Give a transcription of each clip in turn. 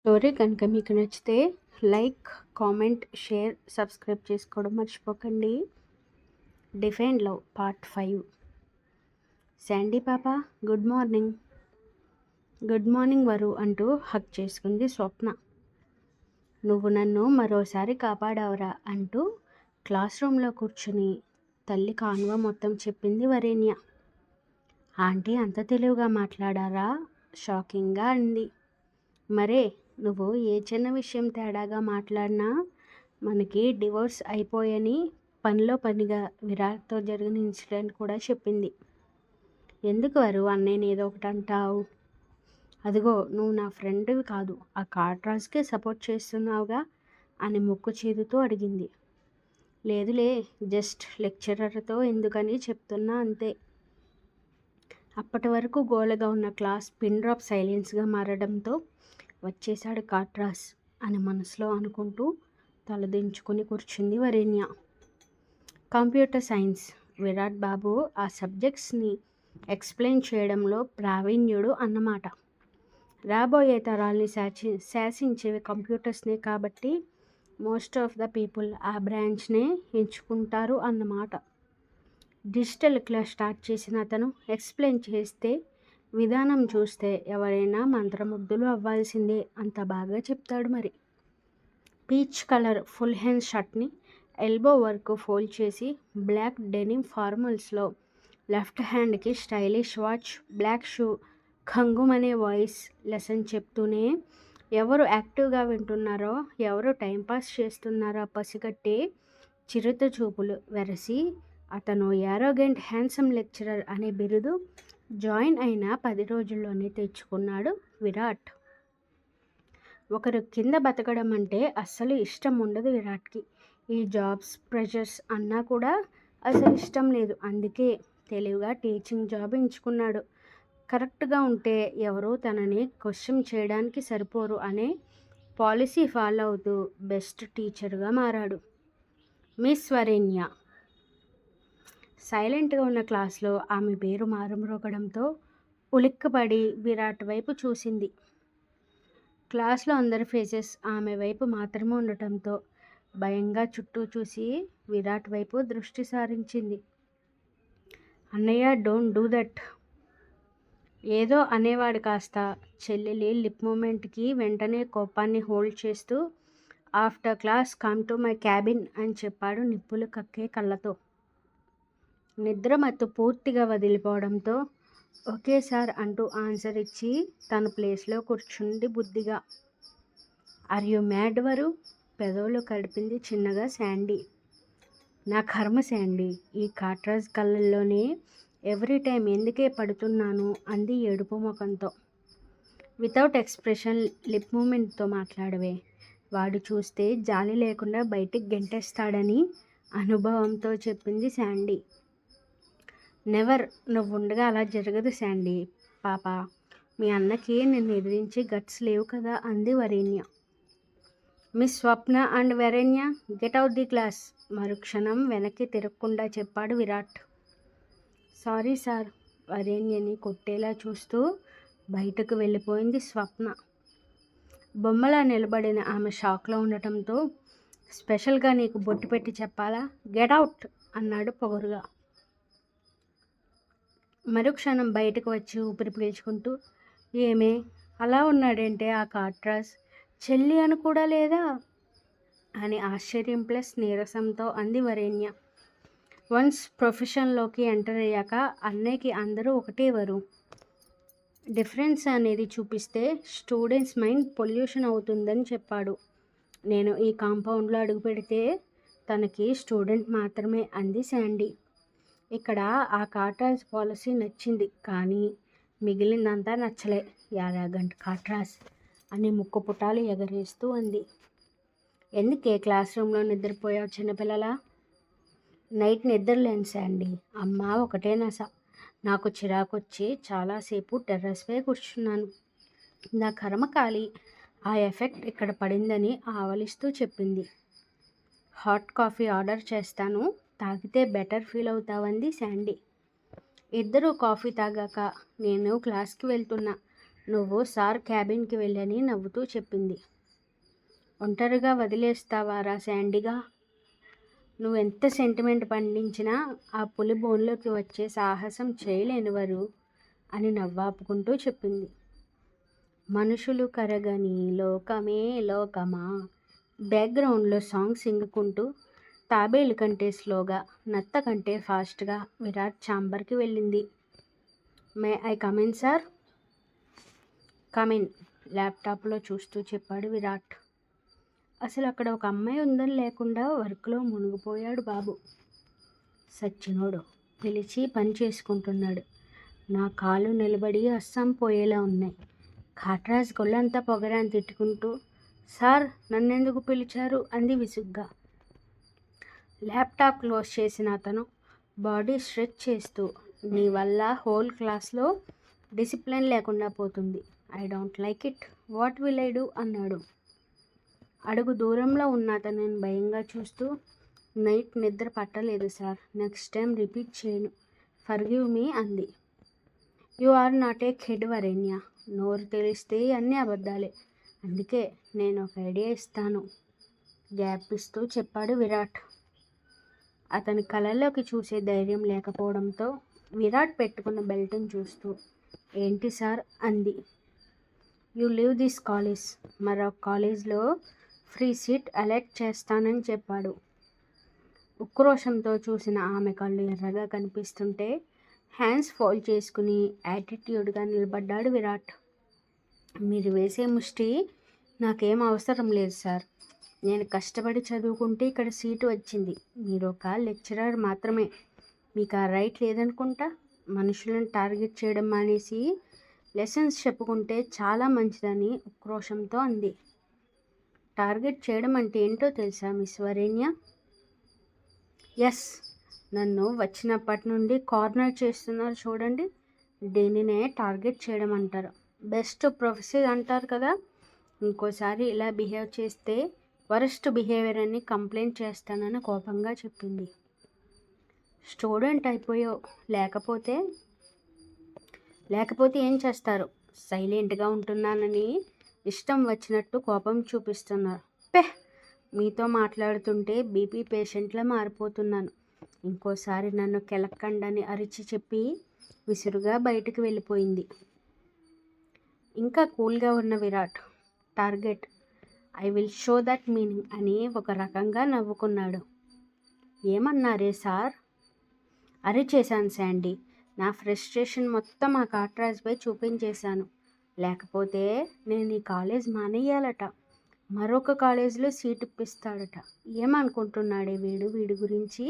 Story కనుక మీకు నచ్చితే లైక్, కామెంట్, షేర్, సబ్స్క్రైబ్ చేసుకోవడం మర్చిపోకండి. Define love part 5. శాండీ పాప, గుడ్ మార్నింగ్. గుడ్ మార్నింగ్ వరు అంటూ హక్ చేసుకుంది స్వప్న. నువ్వు నన్ను మరోసారి కాపాడావురా అంటూ క్లాస్ రూమ్లో కూర్చుని తల్లి కాన్వా మొత్తం చెప్పింది వరేణ్య. ఆంటీ అంత తెలివిగా మాట్లాడారా? షాకింగ్గా అంది. మరే, నువ్వు ఏ చిన్న విషయం తేడాగా మాట్లాడినా మనకి డివోర్స్ అయిపోయని పనిలో పనిగా విరాట్తో జరిగిన ఇన్సిడెంట్ కూడా చెప్పింది. ఎందుకు వారు అన్నయ్యని ఏదో ఒకటి అంటావు? అదిగో, నువ్వు నా ఫ్రెండ్వి కాదు, ఆ కాట్రాజ్కే సపోర్ట్ చేస్తున్నావుగా అని ముక్కు చీరుతూ అడిగింది. లేదులే, జస్ట్ లెక్చరర్తో ఎందుకని చెప్తున్నా అంతే. అప్పటి వరకు గోలగా ఉన్న క్లాస్ పిన్ డ్రాప్ సైలెన్స్గా మారడంతో వచ్చేశాడు కాట్రాజ్ అని మనసులో అనుకుంటూ తలదించుకుని కూర్చుంది వరేణ్య. కంప్యూటర్ సైన్స్ విరాట్ బాబు ఆ సబ్జెక్ట్స్ని ఎక్స్ప్లెయిన్ చేయడంలో ప్రావీణ్యుడు అన్నమాట. రాబోయే తరాల్ని శాసించేవి కంప్యూటర్స్నే కాబట్టి మోస్ట్ ఆఫ్ ద పీపుల్ ఆ బ్రాంచ్నే ఎంచుకుంటారు అన్నమాట. డిజిటల్ క్లాస్ స్టార్ట్ చేసిన అతను ఎక్స్ప్లెయిన్ చేస్తే విధానం చూస్తే ఎవరైనా మంత్రముగ్ధులు అవ్వాల్సిందే, అంత బాగా చెప్తాడు. మరి పీచ్ కలర్ ఫుల్ హ్యాండ్ షర్ట్ని ఎల్బో వరకు ఫోల్డ్ చేసి బ్లాక్ డెనిమ్ ఫార్మల్స్లో లెఫ్ట్ హ్యాండ్కి స్టైలిష్ వాచ్, బ్లాక్ షూ, ఖంగుమనే వాయిస్ లెసన్ చెప్తూనే ఎవరు యాక్టివ్గా వింటున్నారో ఎవరు టైంపాస్ చేస్తున్నారో పసిగట్టే చిరుత చూపులు వెరసి అతను యారోగెంట్ హ్యాండ్సమ్ లెక్చరర్ అనే బిరుదు జాయిన్ అయిన 10 రోజుల్లోనే తెచ్చుకున్నాడు విరాట్. ఒకరు కింద బతకడం అంటే అస్సలు ఇష్టం ఉండదు విరాట్కి. ఈ జాబ్స్ ప్రెషర్స్ అన్నా కూడా అసలు ఇష్టం లేదు. అందుకే తెలివిగా టీచింగ్ జాబ్ ఎంచుకున్నాడు. కరెక్ట్గా ఉంటే ఎవరూ తనని క్వశ్చన్ చేయడానికి సరిపోరు అనే పాలసీ ఫాలో అవుతూ బెస్ట్ టీచర్గా మారాడు. మిస్ వరేణ్య సైలెంట్గా ఉన్న క్లాస్లో ఆమె పేరు మారుమ్రోగడంతో ఉలిక్కపడి విరాట్ వైపు చూసింది. క్లాస్లో అందరి ఫేసెస్ ఆమె వైపు మాత్రమే ఉండటంతో భయంగా చుట్టూ చూసి విరాట్ వైపు దృష్టి సారించింది. అన్నయ్య, డోంట్ డూ దట్. ఏదో అనేవాడు కాస్త చెల్లెలి లిప్ మూమెంట్కి వెంటనే కోపాన్ని హోల్డ్ చేస్తూ after class come to my cabin అని చెప్పాడు నిప్పులు కక్కే కళ్ళతో. నిద్రమత్తు పూర్తిగా వదిలిపోవడంతో ఓకే సార్ అంటూ ఆన్సర్ ఇచ్చి తన ప్లేస్లో కూర్చుంది బుద్ధిగా. ఆర్ యు మ్యాడ్ వరు? పెదవులు కడిపింది చిన్నగా శాండీ. నా కర్మ శాండీ, ఈ కాట్రాజ్ కళ్ళల్లోనే ఎవ్రీ టైం ఎందుకే పడుతున్నాను అంది ఏడుపు ముఖంతో. వితౌట్ ఎక్స్ప్రెషన్ లిప్ మూమెంట్తో మాట్లాడవే, వాడు చూస్తే జాలి లేకుండా బయటికి గెంటేస్తాడని అనుభవంతో చెప్పింది శాండీ. నెవర్, నువ్వుండగా అలా జరగదు శాండీ పాప. మీ అన్నకి నిన్ను ఎదిరించి గట్స్ లేవు కదా అంది Varenya. Miss Swapna and Varenya, get out the class మరుక్షణం వెనక్కి తిరగకుండా చెప్పాడు విరాట్. Sorry sir. వరేణ్యని కొట్టేలా చూస్తూ బయటకు వెళ్ళిపోయింది స్వప్న. బొమ్మలా నిలబడిన ఆమె షాక్లో ఉండటంతో స్పెషల్గా నీకు బొట్టు పెట్టి చెప్పాలా? గెట్ అవుట్ అన్నాడు పొగరుగా. మరుక్షణం బయటకు వచ్చి ఊపిరి పీల్చుకుంటూ, ఏమే అలా ఉన్నాడంటే ఆ కాట్రాజ్, చెల్లి అని కూడా లేదా అని ఆశ్చర్యం ప్లస్ నీరసంతో అంది వరేణ్య. వన్స్ ప్రొఫెషన్లోకి ఎంటర్ అయ్యాక అన్నయ్యకి అందరూ ఒకటే వరు. డిఫరెన్స్ అనేది చూపిస్తే స్టూడెంట్స్ మైండ్ పొల్యూషన్ అవుతుందని చెప్పాడు. నేను ఈ కాంపౌండ్లో అడుగు పెడితే తనకి స్టూడెంట్ మాత్రమే అంది శాండీ. ఇక్కడ ఆ కాట్రాజ్ పాలసీ నచ్చింది, కానీ మిగిలిందంతా నచ్చలే. యారాగంట్ కాట్రాజ్ అని ముక్కు పుటాలు ఎగరేస్తూ అంది. ఎందుకే క్లాస్ రూమ్లో నిద్రపోయావు చిన్నపిల్లలా? నైట్ నిద్రలేను శాండీ, అమ్మ ఒకటే నస. నాకు చిరాకొచ్చి చాలాసేపు టెర్రస్పై కూర్చున్నాను. నా కర్మకాలి ఆ ఎఫెక్ట్ ఇక్కడ పడిందని ఆవలిస్తూ చెప్పింది. హాట్ కాఫీ ఆర్డర్ చేస్తాను, తాగితే బెటర్ ఫీల్ అవుతావంది శాండీ. ఇద్దరూ కాఫీ తాగాక నేను క్లాస్కి వెళ్తున్నా, నువ్వు సార్ క్యాబిన్కి వెళ్ళని నవ్వుతూ చెప్పింది. ఒంటరిగా వదిలేస్తావారా శాండీగా? నువ్వెంత సెంటిమెంట్ పండించినా ఆ పులి బోన్లోకి వచ్చే సాహసం చేయలేనివారు అని నవ్వాపుకుంటూ చెప్పింది. మనుషులు కరగని లోకమే లోకమా బ్యాక్గ్రౌండ్లో సాంగ్ సింగుకుంటూ తాబేలు కంటే స్లోగా, నత్త కంటే ఫాస్ట్గా విరాట్ ఛాంబర్కి వెళ్ళింది. May I come in sir? Come in, ల్యాప్టాప్లో చూస్తూ చెప్పాడు విరాట్. అసలు అక్కడ ఒక అమ్మాయి ఉందని లేకుండా వర్క్లో మునిగిపోయాడు బాబు. సచ్చినోడు పిలిచి పని చేసుకుంటున్నాడు. నా కాళ్ళు నిలబడి అస్సాం పోయేలా ఉన్నాయి. ఖాట్రాజ్ గొల్లంతా పొగరాన్ని తిట్టుకుంటూ, సార్ నన్నెందుకు పిలిచారు అంది విసుగ్గా. ల్యాప్టాప్ క్లోజ్ చేసిన అతను బాడీ స్ట్రెచ్ చేస్తూ, నీ వల్ల హోల్ క్లాస్లో డిసిప్లిన్ లేకుండా పోతుంది. I don't like it. What will I do అన్నాడు. అడుగు దూరంలో ఉన్న అతనిని భయంగా చూస్తూ, నైట్ నిద్ర పట్టలేదు సార్. నెక్స్ట్ టైం రిపీట్ చేయను. ఫర్గివ్ మీ అంది. You are not a kid Varenya. నోరు తెలిస్తే అన్నీ అబద్ధాలే. అందుకే నేను ఒక ఐడియా ఇస్తాను గ్యాప్ ఇస్తూ చెప్పాడు విరాట్. అతని కళ్ళలోకి చూసే ధైర్యం లేకపోవడంతో విరాట్ పెట్టుకున్న బెల్ట్ని చూస్తూ, ఏంటి సార్ అంది. You leave this college. మరొక కాలేజ్లో ఫ్రీ సీట్ అలాట్ చేస్తానని చెప్పాడు. ఉక్రోషంతో చూసిన ఆమె కళ్ళు ఎర్రగా కనిపిస్తుంటే హ్యాండ్స్ ఫోల్డ్ చేసుకుని యాటిట్యూడ్గా నిలబడ్డాడు విరాట్. మీరు వేసే ముష్టి నాకేం అవసరం లేదు సార్. నేను కష్టపడి చదువుకుంటే ఇక్కడ సీటు వచ్చింది. మీరు ఒక లెక్చరర్ మాత్రమే. మీకు ఆ రైట్ లేదనుకుంటా. మనుషులను టార్గెట్ చేయడం మానేసి లెసన్స్ చెప్పుకుంటే చాలా మంచిదని ఉక్రోషంతో అంది. టార్గెట్ చేయడం అంటే ఏంటో తెలుసా మిస్ వరేణ్య? ఎస్, నన్ను వచ్చినప్పటి నుండి కార్నర్ చేస్తున్నారు చూడండి. దీనినే టార్గెట్ చేయడం అంటారు. బెస్ట్ ప్రొఫెసీ అంటారు కదా. ఇంకోసారి ఇలా బిహేవ్ చేస్తే వరస్ట్ బిహేవియర్ అని కంప్లైంట్ చేస్తానని కోపంగా చెప్పింది. స్టూడెంట్ అయిపోయావు. లేకపోతే ఏం చేస్తారు? సైలెంట్గా ఉంటున్నానని ఇష్టం వచ్చినట్టు కోపం చూపిస్తున్నారు. మీతో మాట్లాడుతుంటే బీపీ పేషెంట్లా మారిపోతున్నాను. ఇంకోసారి నన్ను కెలక్కండని అరిచి చెప్పి విసురుగా బయటకు వెళ్ళిపోయింది. ఇంకా కూల్గా ఉన్న Virat, target I will show that meaning అని ఒక రకంగా నవ్వుకున్నాడు. ఏమన్నారే సార్? అరిచేశాను శాండీ. నా ఫ్రస్ట్రేషన్ మొత్తం ఆ కాట్రాజ్పై చూపించేశాను. లేకపోతే నేను ఈ కాలేజ్ మానేయాలట. మరొక కాలేజీలో సీట్ ఇప్పిస్తాడట. ఏమనుకుంటున్నాడే వీడి గురించి?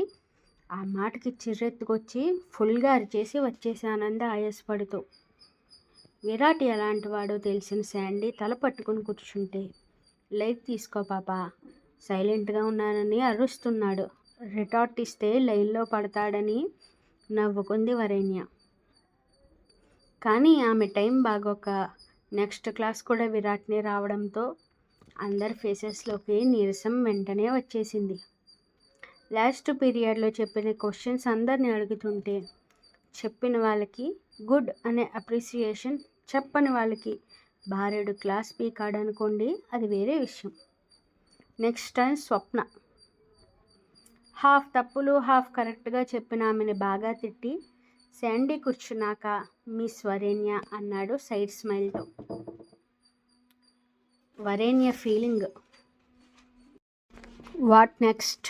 ఆ మాటకి చిర్రెత్తుకొచ్చి ఫుల్గా అరిచేసి వచ్చేసానంది ఆయాసపడుతూ. విరాట్ ఎలాంటి వాడో తెలిసిన శాండీ తల పట్టుకుని కూర్చుంటే, లైట్ తీసుకో పాపా, సైలెంట్గా ఉన్నానని అరుస్తున్నాడు. రిటార్ట్ ఇస్తే లైన్లో పడతాడని నవ్వుకుంది వరేణ్య. కానీ ఆమె టైం బాగోక నెక్స్ట్ క్లాస్ కూడా విరాట్ని రావడంతో అందరి ఫేసెస్లోకి నీరసం వెంటనే వచ్చేసింది. లాస్ట్ పీరియడ్లో చెప్పిన క్వశ్చన్స్ అందరిని అడుగుతుంటే చెప్పిన వాళ్ళకి గుడ్ అనే అప్రిసియేషన్, చెప్పని వాళ్ళకి భార్యడు క్లాస్ పీకాడు అనుకోండి, అది వేరే విషయం. నెక్స్ట్ టైం స్వప్న. హాఫ్ తప్పులు హాఫ్ కరెక్ట్గా చెప్పిన ఆమెను బాగా తిట్టి, శాండీ కూర్చున్నాక మిస్ వరేణ్య అన్నాడు సైడ్ స్మైల్తో. Varenya feeling, what next?